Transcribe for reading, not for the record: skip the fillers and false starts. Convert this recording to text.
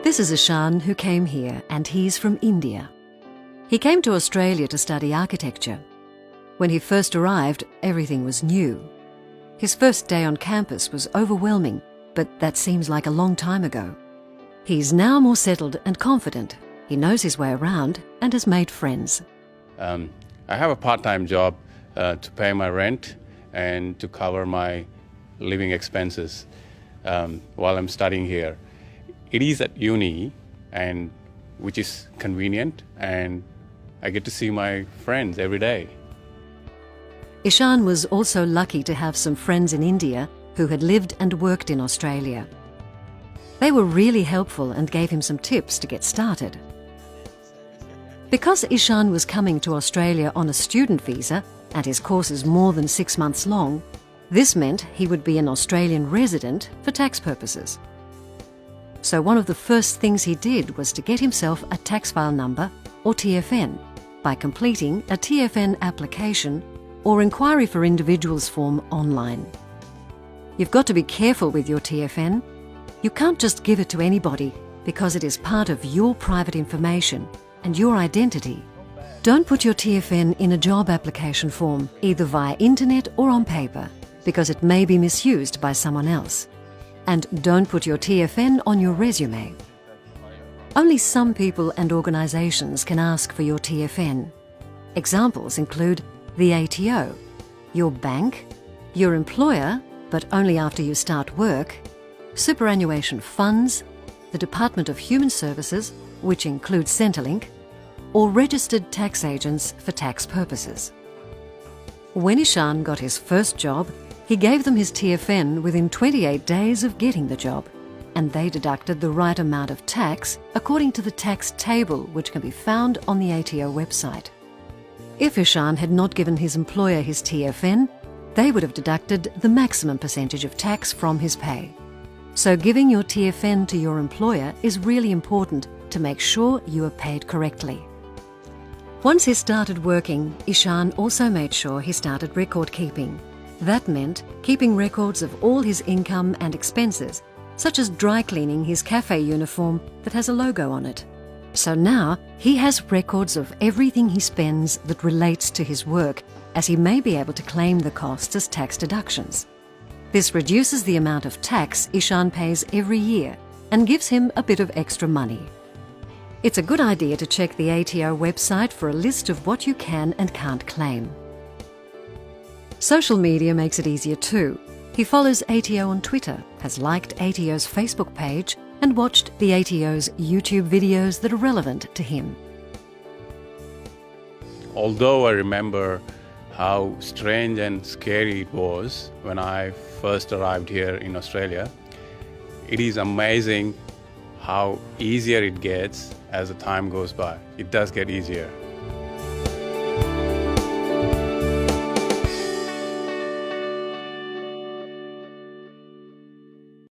This is Ishan, who came here, and he's from India. He came to Australia to study architecture. When he first arrived, everything was new. His first day on campus was overwhelming, but that seems like a long time ago. He's now more settled and confident. He knows his way around and has made friends. I have a part-time job to pay my rent and to cover my living expenses while I'm studying here. It is at uni, and which is convenient, and I get to see my friends every day. Ishan was also lucky to have some friends in India who had lived and worked in Australia. They were really helpful and gave him some tips to get started. Because Ishan was coming to Australia on a student visa and his course is more than 6 months long, this meant he would be an Australian resident for tax purposes. So one of the first things he did was to get himself a tax file number, or TFN, by completing a TFN application or inquiry for individuals form online. You've got to be careful with your TFN. You can't just give it to anybody because it is part of your private information and your identity. Don't put your TFN in a job application form, either via internet or on paper, because it may be misused by someone else. And don't put your TFN on your resume. Only some people and organisations can ask for your TFN. Examples include the ATO, your bank, your employer, but only after you start work, superannuation funds, the Department of Human Services, which includes Centrelink, or registered tax agents for tax purposes. When Ishan got his first job, he gave them his TFN within 28 days of getting the job, and they deducted the right amount of tax according to the tax table which can be found on the ATO website. If Ishan had not given his employer his TFN, they would have deducted the maximum percentage of tax from his pay. So giving your TFN to your employer is really important to make sure you are paid correctly. Once he started working, Ishan also made sure he started record keeping. That meant keeping records of all his income and expenses, such as dry cleaning his cafe uniform that has a logo on it. So now he has records of everything he spends that relates to his work, as he may be able to claim the costs as tax deductions. This reduces the amount of tax Ishan pays every year and gives him a bit of extra money. It's a good idea to check the ATO website for a list of what you can and can't claim. Social media makes it easier too. He follows ATO on Twitter, has liked ATO's Facebook page, and watched the ATO's YouTube videos that are relevant to him. Although I remember how strange and scary it was when I first arrived here in Australia, it is amazing how easier it gets as the time goes by. It does get easier.